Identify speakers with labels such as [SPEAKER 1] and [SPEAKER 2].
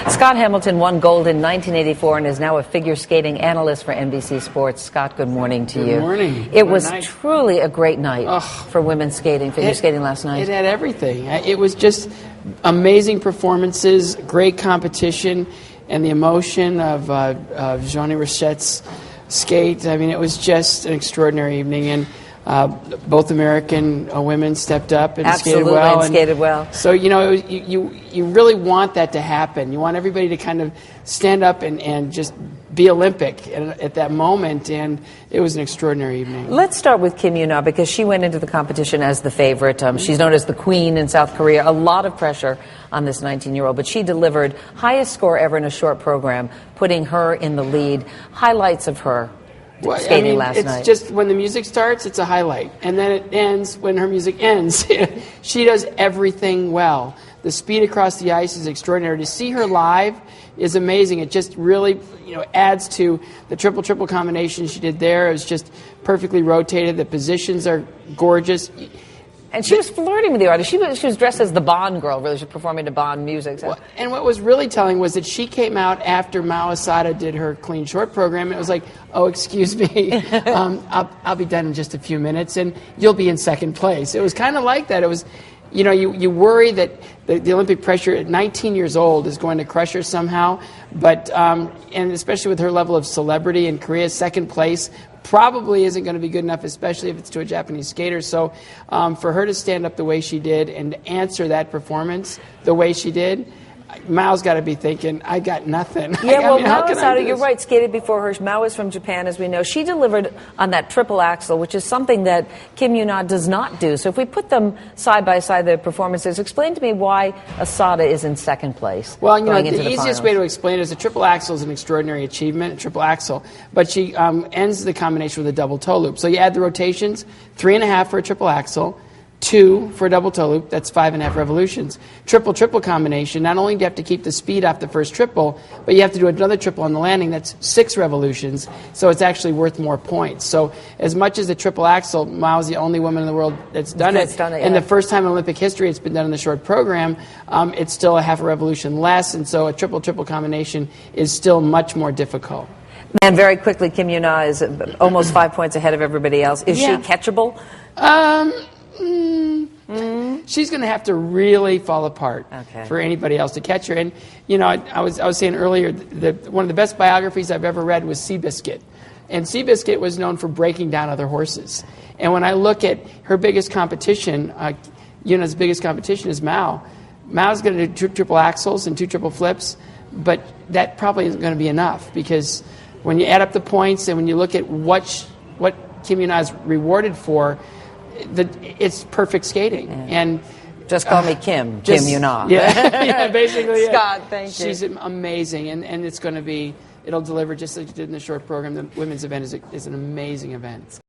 [SPEAKER 1] Scott Hamilton won gold in 1984 and is now a figure skating analyst for NBC Sports. Scott, good morning to you.
[SPEAKER 2] Good morning.
[SPEAKER 1] It was truly a great night for women's skating, figure skating last night.
[SPEAKER 2] It had everything. It was just amazing performances, great competition, and the emotion of Johnny Rochette's skate. I mean, it was just an extraordinary evening, and both American women stepped up and skated well.
[SPEAKER 1] And skated well.
[SPEAKER 2] So, you know, you really want that to happen. You want everybody to kind of stand up and just be Olympic at that moment, and it was an extraordinary evening.
[SPEAKER 1] Let's start with Kim YuNa, because she went into the competition as the favorite. She's known as the queen in South Korea. A lot of pressure on this 19-year-old, but she delivered highest score ever in a short program, putting her in the lead. Highlights of her skating last night.
[SPEAKER 2] It's just when the music starts, it's a highlight, and then it ends when her music ends. She does everything well. The speed across the ice is extraordinary. To see her live is amazing. It just really, adds to the triple-triple combination she did there. It was just perfectly rotated. The positions are gorgeous.
[SPEAKER 1] And she was flirting with the artist. She was dressed as the Bond girl, really. She was performing to Bond music. So.
[SPEAKER 2] Well, and what was really telling was that she came out after Mao Asada did her clean short program. And it was like, oh, excuse me, I'll be done in just a few minutes, and you'll be in second place. It was kind of like that. It was, you worry that the Olympic pressure at 19 years old is going to crush her somehow. But, and especially with her level of celebrity in Korea, second place probably isn't going to be good enough, especially if it's to a Japanese skater. So for her to stand up the way she did and answer that performance the way she did, Mao's got to be thinking, I got nothing.
[SPEAKER 1] Yeah, well, Mao Asada, you're right, skated before her. Mao is from Japan, as we know. She delivered on that triple axel, which is something that Kim YuNa does not do. So if we put them side by side, the performances, explain to me why Asada is in second place.
[SPEAKER 2] Well, the easiest way to explain it is a triple axel is an extraordinary achievement, a triple axel, but she ends the combination with a double toe loop. So you add the rotations, 3.5 for a triple axel, 2 for a double toe loop, that's 5.5 revolutions. Triple-triple combination, not only do you have to keep the speed off the first triple, but you have to do another triple on the landing, that's 6 revolutions, so it's actually worth more points. So as much as the triple axel, Mao's the only woman in the world that's done it, and the first time in Olympic history it's been done in the short program, it's still a half a revolution less, and so a triple-triple combination is still much more difficult.
[SPEAKER 1] And very quickly, Kim YuNa is almost 5 points ahead of everybody else. Is she catchable?
[SPEAKER 2] She's going to have to really fall apart for anybody else to catch her. And I was saying earlier that one of the best biographies I've ever read was Seabiscuit, and Seabiscuit was known for breaking down other horses. And when I look at her biggest competition, YuNa's biggest competition is Mao. Mao's going to do 2 triple axels and 2 triple flips, but that probably isn't going to be enough, because when you add up the points and when you look at what Kim YuNa is rewarded for, it's perfect skating. And
[SPEAKER 1] just call me Kim YuNa.
[SPEAKER 2] Yeah, basically.
[SPEAKER 1] Scott, thank you.
[SPEAKER 2] She's amazing, and it's going to be, it'll deliver just like it did in the short program. The women's event is an amazing event.